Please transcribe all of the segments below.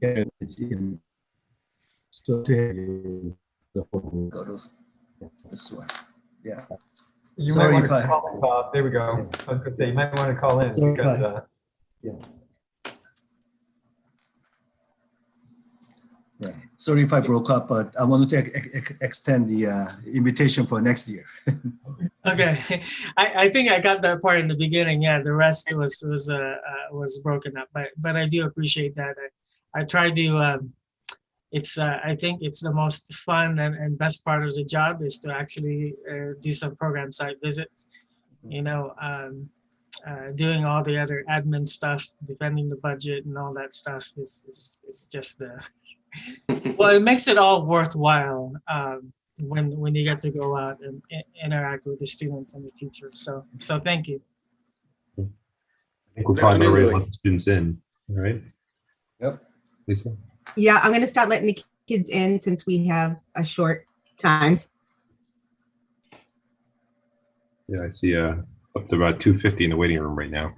in, so to have the whole go to this one. Yeah. You Sorry might want to if I- call in, Bob. There we go. I was going to say, you might want to call in Sorry if because Yeah. Right. Sorry if I broke up, but I wanted to extend the invitation for next year. Okay, I think I got that part in the beginning. Yeah, the rest was broken up, but I do appreciate that. I try to. I think it's the most fun and best part of the job is to actually do some program site visits. You know, doing all the other admin stuff, defending the budget and all that stuff is just the. Well, it makes it all worthwhile. When you get to go out and interact with the students and the teachers. So thank you. I think we're probably ready to let the students in, all right? Yep. Lisa? Yeah, I'm going to start letting the kids in since we have a short time. Yeah, I see up to about 250 in the waiting room right now.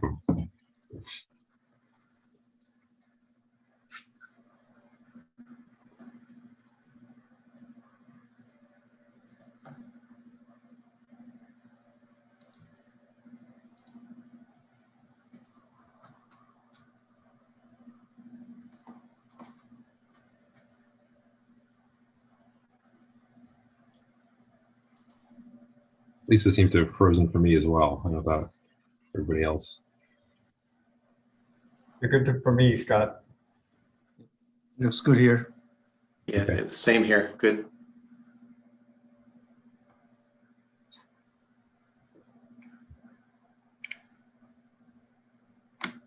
Lisa seems to have frozen for me as well. I don't know about everybody else. you're good for me, Scott. Looks good here. Yeah, Okay. same here. Good.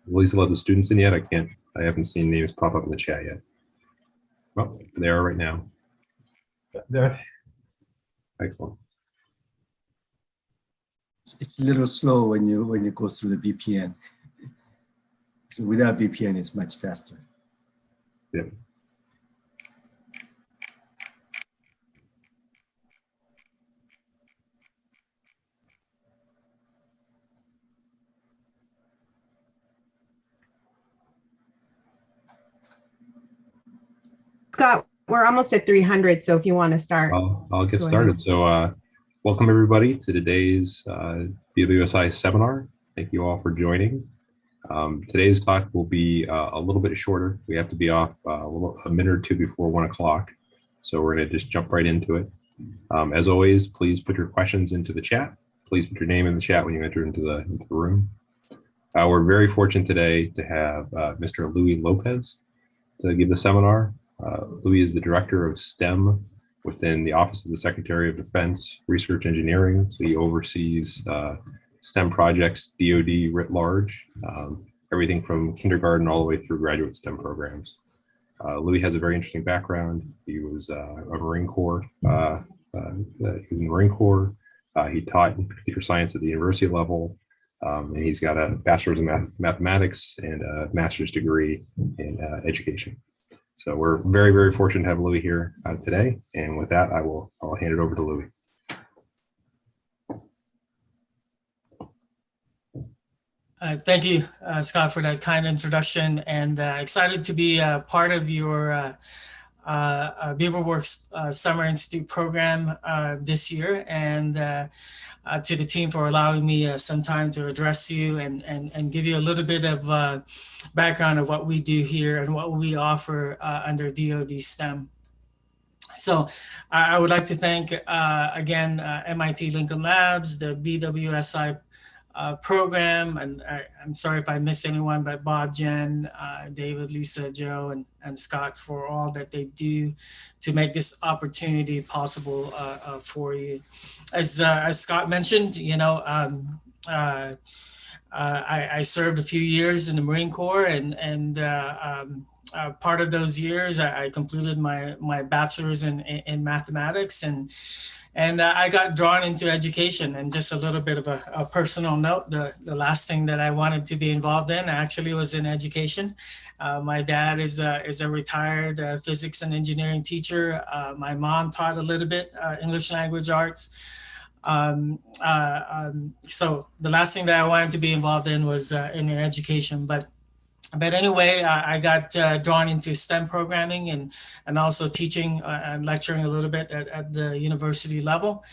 Lisa let the students in yet? I haven't seen names pop up in the chat yet. Well, they are right now. There, Excellent. It's a little slow when you go through the VPN. So without VPN, it's much faster. Yeah. Scott, we're almost at 300, so if you want to start. I'll get Go started. ahead. So welcome everybody to today's BWSI seminar. Thank you all for joining. Today's talk will be a little bit shorter. We have to be off a minute or two before 1 o'clock. So we're going to just jump right into it. As always, please put your questions into the chat. Please put your name in the chat when you enter into the room. We're very fortunate today to have Mr. Louis Lopez to give the seminar. Louis is the Director of STEM within the Office of the Secretary of Defense Research Engineering. So he oversees STEM projects, DoD writ large, everything from kindergarten all the way through graduate STEM programs. Louis has a very interesting background. He was a Marine Corps. He was in the Marine Corps. He taught computer science at the university level, and he's got a bachelor's in mathematics and a master's degree in education. So we're very, very fortunate to have Louis here today. And with that, I'll hand it over to Louis. Thank you, Scott, for that kind introduction, and excited to be part of your BeaverWorks Summer Institute program this year, and to the team for allowing me some time to address you and give you a little bit of background of what we do here and what we offer under DoD STEM. So I would like to thank, again, MIT Lincoln Labs, the BWSI program, and I'm sorry if I missed anyone, but Bob, Jen, David, Lisa, Joe, and Scott for all that they do to make this opportunity possible for you. As Scott mentioned, you know, I served a few years in the Marine Corps, and part of those years, I completed my bachelor's in mathematics, and I got drawn into education. And just a little bit of a personal note, the last thing that I wanted to be involved in actually was in education. My dad is a retired physics and engineering teacher. My mom taught a little bit English language arts. So the last thing that I wanted to be involved in was in education. But But anyway, I got drawn into STEM programming and also teaching and lecturing a little bit at the university level.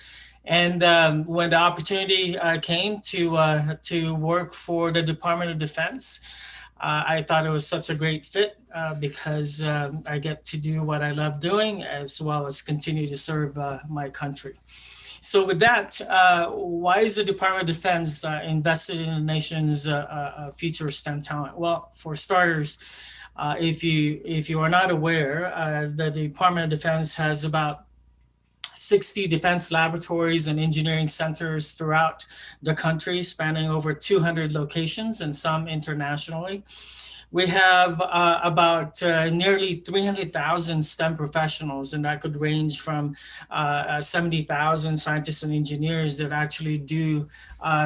And when the opportunity came to work for the Department of Defense, I thought it was such a great fit because I get to do what I love doing as well as continue to serve my country. So with that, why is the Department of Defense invested in the nation's future STEM talent? Well, for starters, if you are not aware, the Department of Defense has about 60 defense laboratories and engineering centers throughout the country, spanning over 200 locations and some internationally. We have about nearly 300,000 STEM professionals, and that could range from 70,000 scientists and engineers that actually do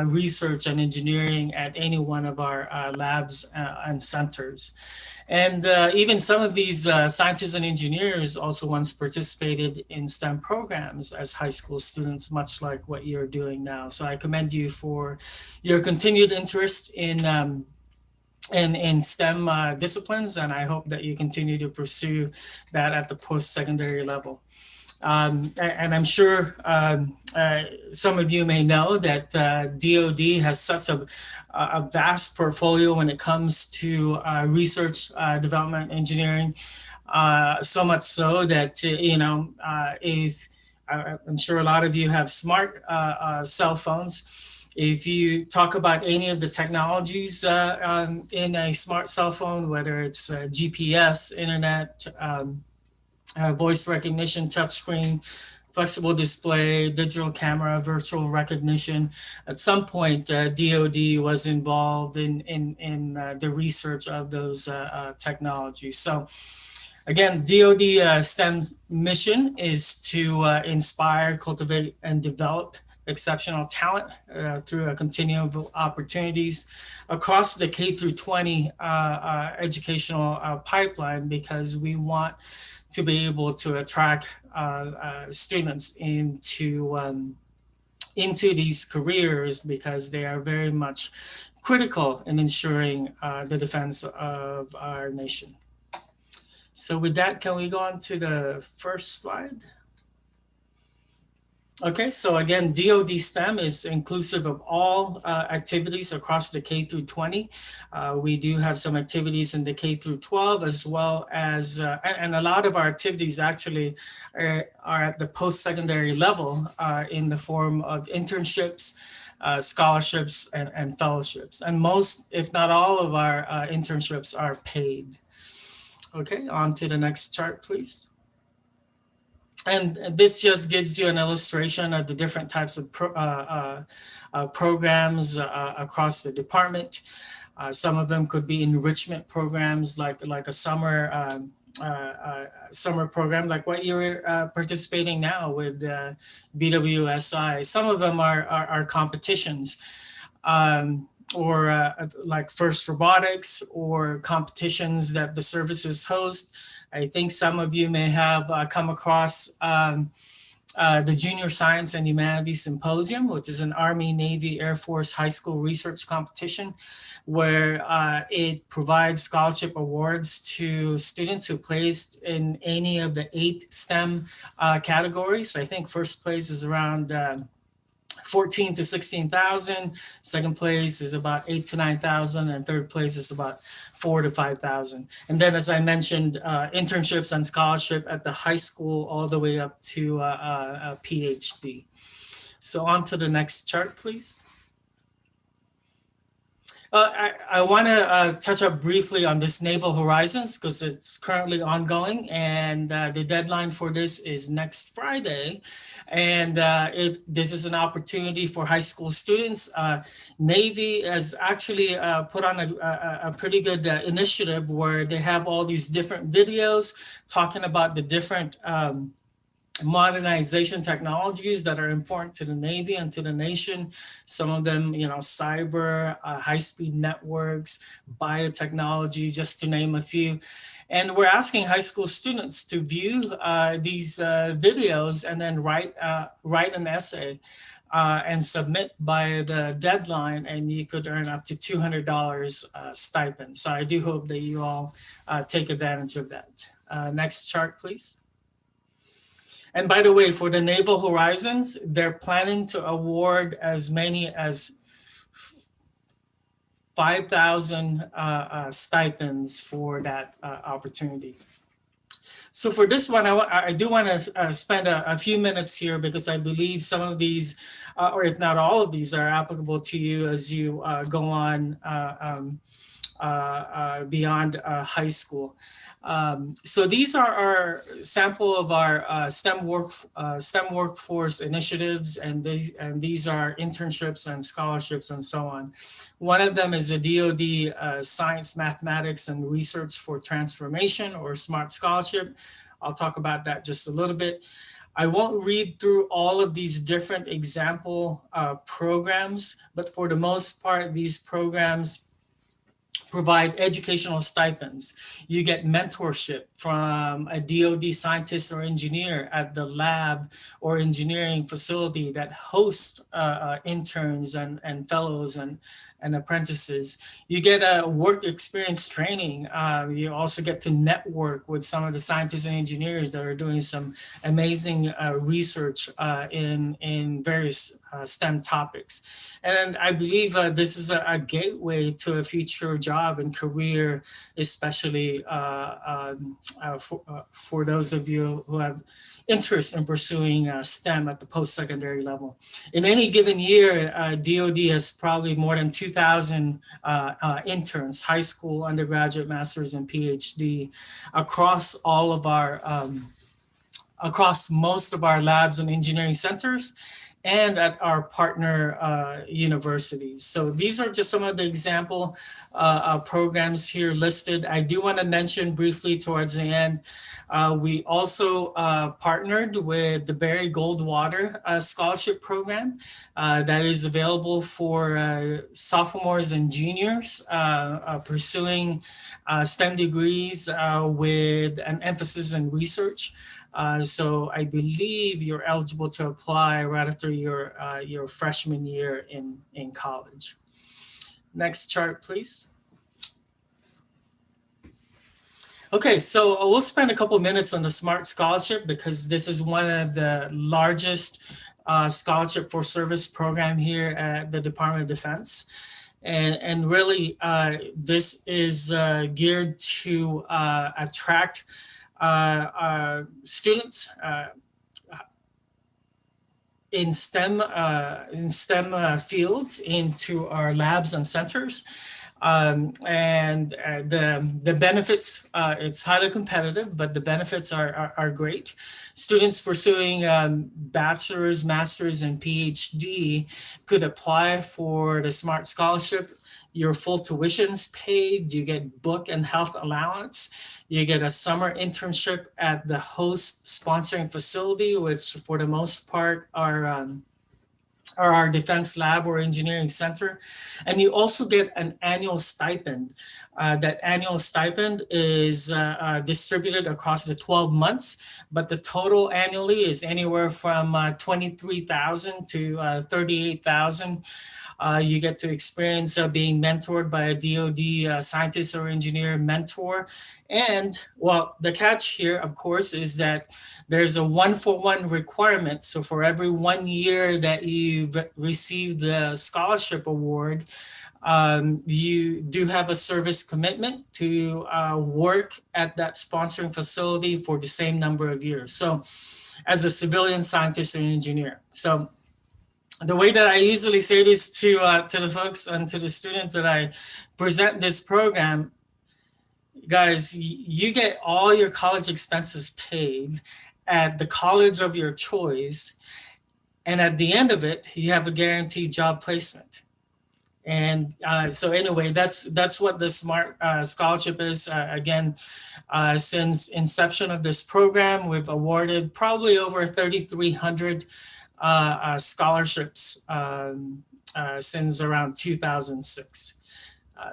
research and engineering at any one of our labs and centers. And even some of these scientists and engineers also once participated in STEM programs as high school students, much like what you're doing now. So I commend you for your continued interest in STEM disciplines, and I hope that you continue to pursue that at the post-secondary level. And I'm sure some of you may know that DoD has such a vast portfolio when it comes to research, development, engineering, so much so that, if I'm sure a lot of you have smart cell phones. If you talk about any of the technologies in a smart cell phone, whether it's GPS, internet, voice recognition, touchscreen, flexible display, digital camera, virtual recognition. At some point, DoD was involved in the research of those technologies. So again, DoD STEM's mission is to inspire, cultivate, and develop exceptional talent through a continuum of opportunities across the K through 20 educational pipeline, because we want to be able to attract students into these careers, because they are very much critical in ensuring the defense of our nation. So with that, can we go on to the first slide? Okay, so again, DoD STEM is inclusive of all activities across the K through 20. We do have some activities in the K through 12, as well as, and a lot of our activities actually are at the post-secondary level in the form of internships, scholarships, and fellowships. And most, if not all of our internships are paid. Okay, on to the next chart, please. And this just gives you an illustration of the different types of programs across the department. Some of them could be enrichment programs, like a summer program, like what you're participating now with BWSI. Some of them are competitions, or like FIRST Robotics, or competitions that the services host. I think some of you may have come across the Junior Science and Humanities Symposium, which is an Army, Navy, Air Force high school research competition, where it provides scholarship awards to students who placed in any of the 8 STEM categories. I think first place is around 14 to 16,000. Second place is about 8 to 9,000, and third place is about 4 to 5,000. And then, as I mentioned, internships and scholarship at the high school all the way up to a PhD. So on to the next chart, please. I want to touch up briefly on this Naval Horizons, because it's currently ongoing, and the deadline for this is next Friday. And this is an opportunity for high school students. Navy has actually put on a pretty good initiative where they have all these different videos talking about the different modernization technologies that are important to the Navy and to the nation. Some of them, cyber, high-speed networks, biotechnology, just to name a few. And we're asking high school students to view these videos and then write an essay and submit by the deadline, and you could earn up to $200 stipend. So I do hope that you all take advantage of that. Next chart, please. And by the way, for the Naval Horizons, they're planning to award as many as 5,000 stipends for that opportunity. So for this one, I do want to spend a few minutes here because I believe some of these, or if not all of these, are applicable to you as you go on beyond high school. So these are our sample of our STEM workforce initiatives, and these are internships and scholarships and so on. One of them is a DoD Science, Mathematics, and Research for Transformation, or SMART Scholarship. I'll talk about that just a little bit. I won't read through all of these different example programs, but for the most part, these programs provide educational stipends. You get mentorship from a DoD scientist or engineer at the lab or engineering facility that hosts interns and fellows and apprentices. You get a work experience training. You also get to network with some of the scientists and engineers that are doing some amazing research in various STEM topics. And I believe this is a gateway to a future job and career, especially for those of you who have interest in pursuing STEM at the post-secondary level. In any given year, DoD has probably more than 2,000 interns, high school, undergraduate, master's, and PhD across all of our, across most of our labs and engineering centers, and at our partner universities. So these are just some of the example programs here listed. I do want to mention briefly towards the end, we also partnered with the Barry Goldwater Scholarship Program that is available for sophomores and juniors pursuing STEM degrees with an emphasis in research. So I believe you're eligible to apply right after your freshman year in college. Next chart, please. Okay, so we'll spend a couple minutes on the SMART Scholarship because this is one of the largest scholarship for service program here at the Department of Defense. And really, this is geared to attract students in STEM fields into our labs and centers. And the benefits, it's highly competitive, but the benefits are great. Students pursuing bachelor's, master's, and PhD could apply for the SMART Scholarship. Your full tuition's paid, you get book and health allowance. You get a summer internship at the host sponsoring facility, which for the most part are our defense lab or engineering center. And you also get an annual stipend. That annual stipend is distributed across the 12 months, but the total annually is anywhere from $23,000 to $38,000. You get to experience being mentored by a DoD scientist or engineer mentor. And well, the catch here, of course, is that there's a 1-for-1 requirement. So for every 1 year that you've received the scholarship award, you do have a service commitment to work at that sponsoring facility for the same number of years. So as a civilian scientist and engineer. So the way that I usually say this to the folks and to the students that I present this program, guys, you get all your college expenses paid at the college of your choice. And at the end of it, you have a guaranteed job placement. And so anyway, that's what the SMART Scholarship is. Again, since inception of this program, we've awarded probably over 3,300 scholarships since around 2006.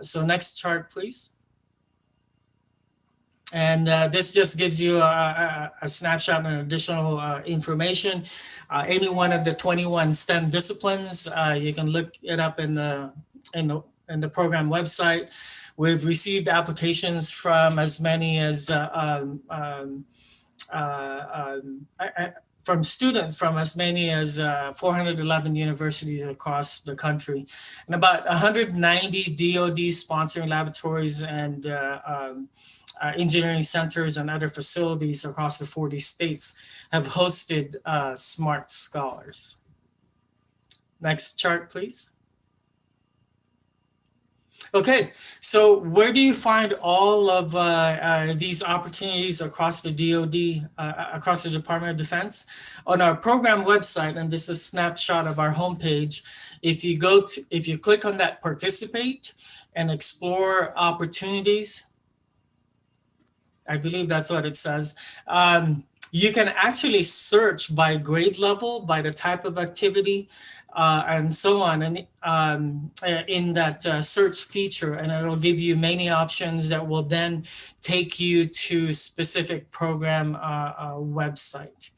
So next chart, please. And this just gives you a snapshot and additional information. any one of the 21 STEM disciplines. You can look it up in the program website. We've received applications from as many as from students from as many as 411 universities across the country, and about 190 DoD sponsoring laboratories and engineering centers and other facilities across the 40 states have hosted Smart Scholars. Next chart, please. Okay, so where do you find all of these opportunities across the DoD, across the Department of Defense? On our program website, and this is a snapshot of our homepage, if you click on that participate and explore opportunities, I believe that's what it says. You can actually search by grade level, by the type of activity, and so on, and in that search feature, and it'll give you many options that will then take you to specific program website.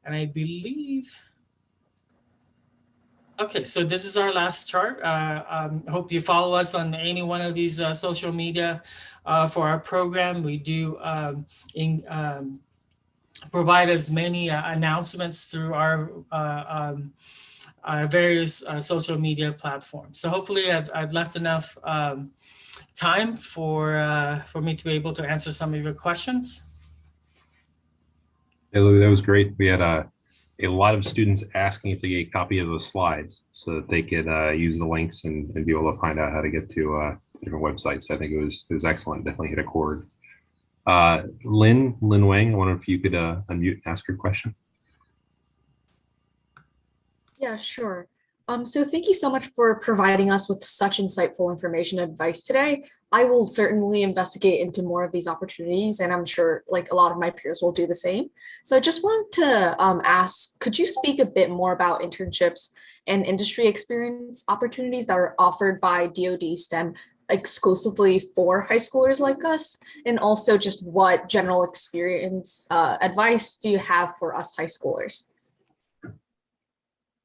And I believe, okay, so this is our last chart. Hope you follow us on any one of these social media for our program. We do provide as many announcements through our various social media platforms. So hopefully I've left enough time for me to be able to answer some of your questions. Yeah, Louis, that was great. We had a lot of students asking if they get a copy of those slides so that they could use the links and be able to find out how to get to different websites. I think it was excellent. Definitely hit a chord. Lin Wang, I wonder if you could unmute and ask your question. Yeah, sure. So thank you so much for providing us with such insightful information and advice today. I will certainly investigate into more of these opportunities, and I'm sure like a lot of my peers will do the same. So I just want to ask, could you speak a bit more about internships and industry experience opportunities that are offered by DoD STEM exclusively for high schoolers like us? And also just what general experience advice do you have for us high schoolers?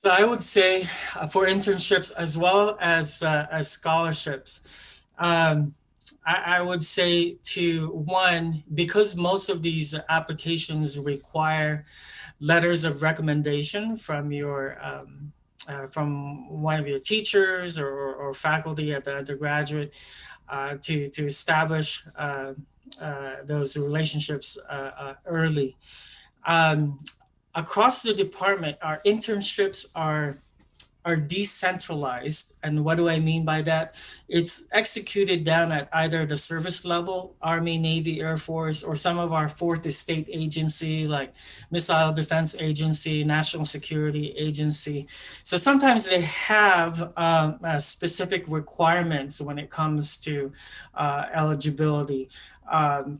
So I would say for internships as well as scholarships, I would say to one, because most of these applications require letters of recommendation from your from one of your teachers or faculty at the undergraduate to establish those relationships early. Across the department, our internships are decentralized. And what do I mean by that? It's executed down at either the service level, Army, Navy, Air Force, or some of our fourth estate agency like Missile Defense Agency, National Security Agency. So sometimes they have specific requirements when it comes to eligibility.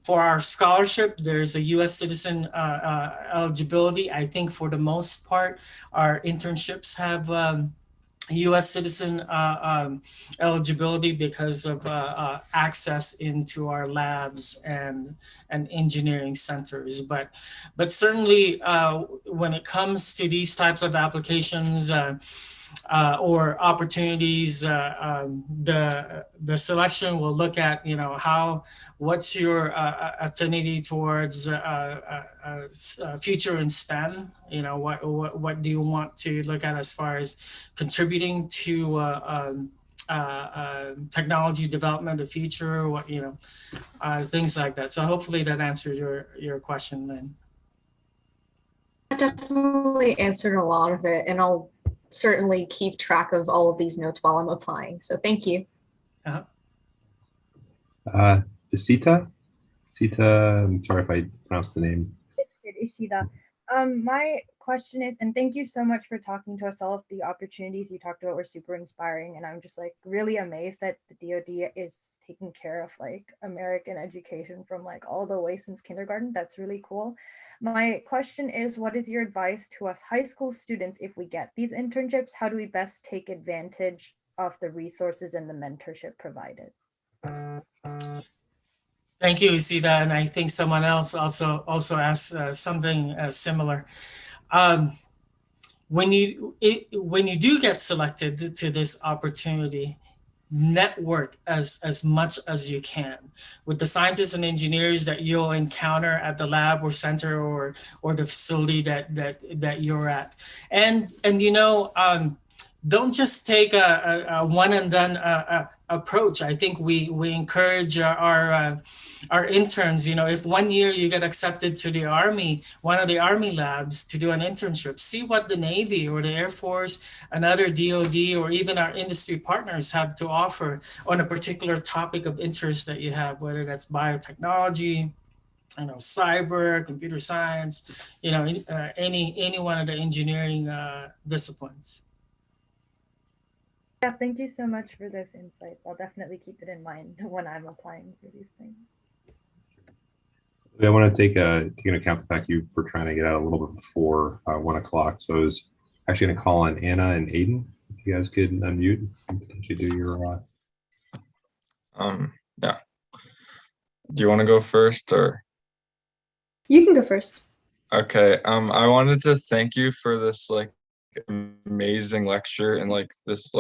For our scholarship, there's a U.S. citizen eligibility. I think for the most part, our internships have U.S. citizen eligibility because of access into our labs and engineering centers. But certainly when it comes to these types of applications or opportunities, the selection will look at, what's your affinity towards future in STEM? What do you want to look at as far as contributing to technology development, the future, things like that. So hopefully that answers your question, Lynn. That definitely answered a lot of it, and I'll certainly keep track of all of these notes while I'm applying. So thank you. Sita, I'm sorry if I pronounced the name. It's good, Ishida. My question is, and thank you so much for talking to us. All of the opportunities you talked about were super inspiring, and I'm just like really amazed that the DoD is taking care of like American education from like all the way since kindergarten. That's really cool. My question is, what is your advice to us high school students if we get these internships? How do we best take advantage of the resources and the mentorship provided? Thank you, Isida, and I think someone else also asked something similar. when you do get selected to this opportunity, network as much as you can with the scientists and engineers that you'll encounter at the lab or center or the facility that you're at, and don't just take a one and done approach. I think we encourage our interns. If one year you get accepted to the Army, one of the Army labs to do an internship, see what the Navy or the Air Force, another DoD, or even our industry partners have to offer on a particular topic of interest that you have, whether that's biotechnology, cyber, computer science, any one of the engineering disciplines. Yeah, thank you so much for those insights. I'll definitely keep it in mind when I'm applying for these things. I want to take into account the fact you were trying to get out a little bit before 1 o'clock. So I was actually going to call on Anna and Aiden. If you guys could unmute and potentially do your. Yeah. Do you want to go first or? You can go first. Okay. I wanted to thank you for this amazing lecture and this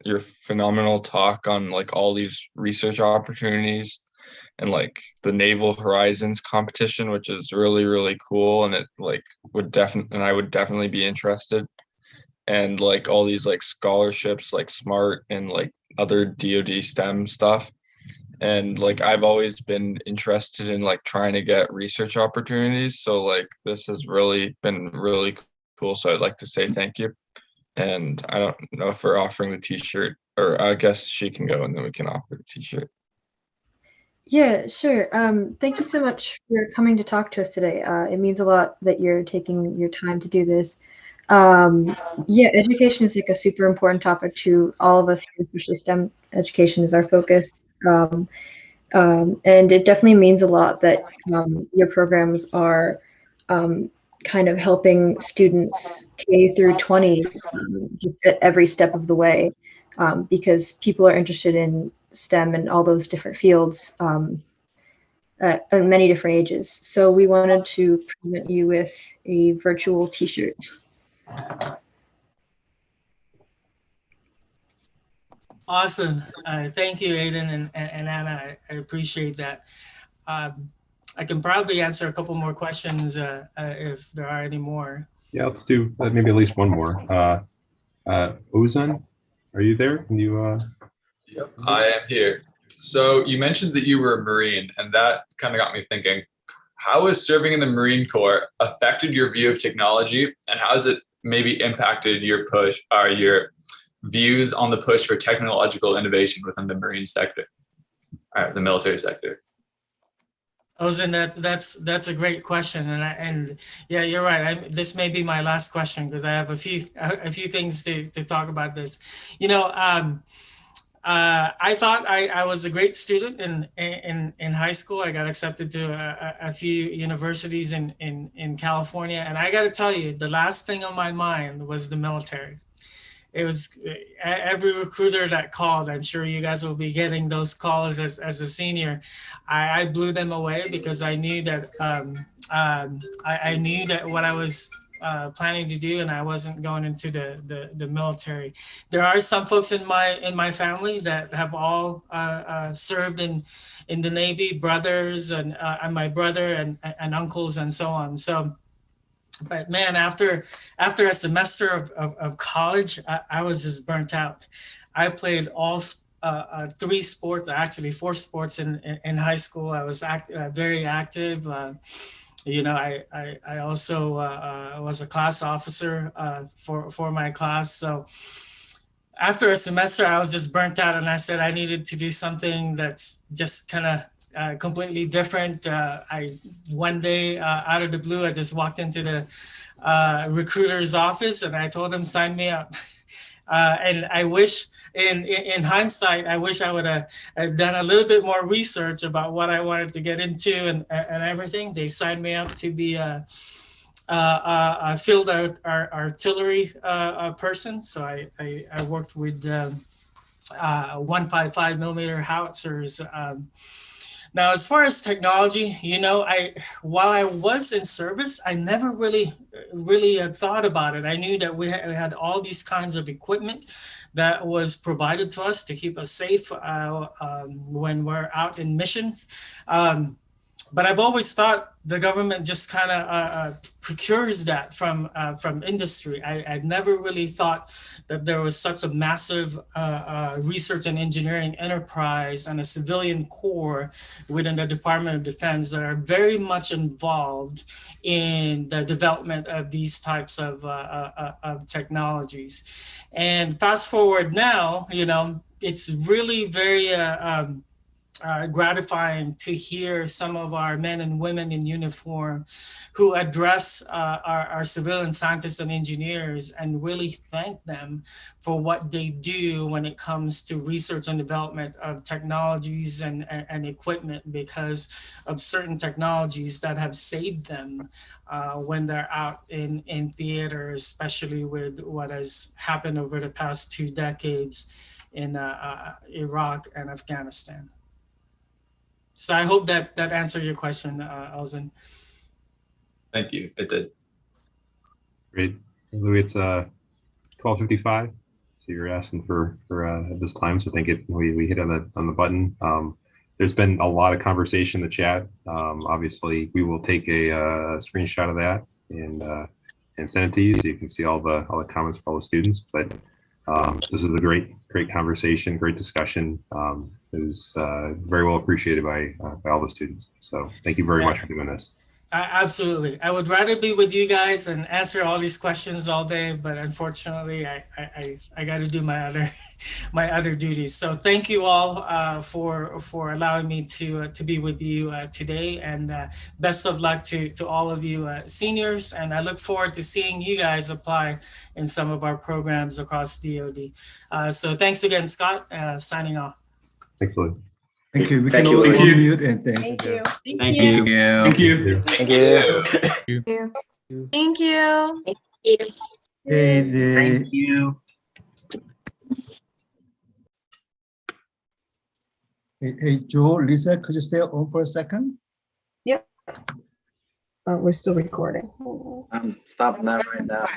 your phenomenal talk on all these research opportunities and the Naval Horizons competition, which is really, really cool, and it I would definitely be interested, and all these scholarships like SMART and other DoD STEM stuff. And I've always been interested in trying to get research opportunities, so this has really been really cool. So I'd like to say thank you. And I don't know if we're offering the t-shirt, or I guess she can go and then we can offer the t-shirt. Yeah, sure. Thank you so much for coming to talk to us today. It means a lot that you're taking your time to do this. Yeah, education is a super important topic to all of us here, especially STEM education is our focus. And it definitely means a lot that your programs are kind of helping students K through 20 just at every step of the way, because people are interested in STEM and all those different fields at many different ages. So we wanted to present you with a virtual t-shirt. Awesome. Thank you, Aiden and Anna. I appreciate that. I can probably answer a couple more questions if there are any more. Yeah, let's do maybe at least one more. Ozan, are you there? Can you? Yep, I am here. So you mentioned that you were a Marine, and that kind of got me thinking, how has serving in the Marine Corps affected your view of technology, and how has it maybe impacted your push or your views on the push for technological innovation within the Marine sector, or the military sector? Ozan, that's a great question, and yeah, you're right. This may be my last question because I have a few things to talk about this. I thought I was a great student in high school. I got accepted to a few universities in California, and I got to tell you, the last thing on my mind was the military. It was every recruiter that called. I'm sure you guys will be getting those calls as a senior. I blew them away because I knew that I knew that what I was planning to do, and I wasn't going into the military. There are some folks in my family that have all served in the Navy, brothers and my brother and uncles and so on. So. But man, after a semester of college, I was just burnt out. I played all 3 sports, actually 4 sports in high school. I was very active. I also was a class officer for my class. So after a semester, I was just burnt out, and I said I needed to do something that's just kind of completely different. One day out of the blue, I just walked into the recruiter's office and I told him, sign me up. And I wish in hindsight, I wish I would have done a little bit more research about what I wanted to get into and everything. They signed me up to be a field artillery person. So I worked with 155 millimeter howitzers. Now, as far as technology, while I was in service, I never really had thought about it. I knew that we had all these kinds of equipment that was provided to us to keep us safe when we're out in missions. But I've always thought the government just kind of procures that from industry. I've never really thought that there was such a massive research and engineering enterprise and a civilian core within the Department of Defense that are very much involved in the development of these types of technologies. And fast forward now, it's really very gratifying to hear some of our men and women in uniform who address our civilian scientists and engineers and really thank them for what they do when it comes to research and development of technologies and equipment, because of certain technologies that have saved them when they're out in theater, especially with what has happened over the past 2 decades in Iraq and Afghanistan. So I hope that answered your question, Elzen. Thank you. It did. Great. Louis, it's 12:55. So you're asking for at this time. So I think we hit on the button. There's been a lot of conversation in the chat. Obviously, we will take a screenshot of that and send it to you so you can see all the comments from all the students. But this is a great conversation, great discussion. It was very well appreciated by all the students. So thank you very much for doing this. Absolutely. I would rather be with you guys and answer all these questions all day, but unfortunately, I got to do my other duties. So thank you all for allowing me to be with you today, and best of luck to all of you seniors. And I look forward to seeing you guys apply in some of our programs across DoD. So thanks again, Scott. Signing off. Thanks, Louis. Thank you. We Thank can you. all Thank you. unmute and thank Thank you. you. Thank you. Thank you. Thank you. Thank you. Hey, you. hey, Joe, Lisa, could you stay on for a second? We're still recording. I'm stopping that right now.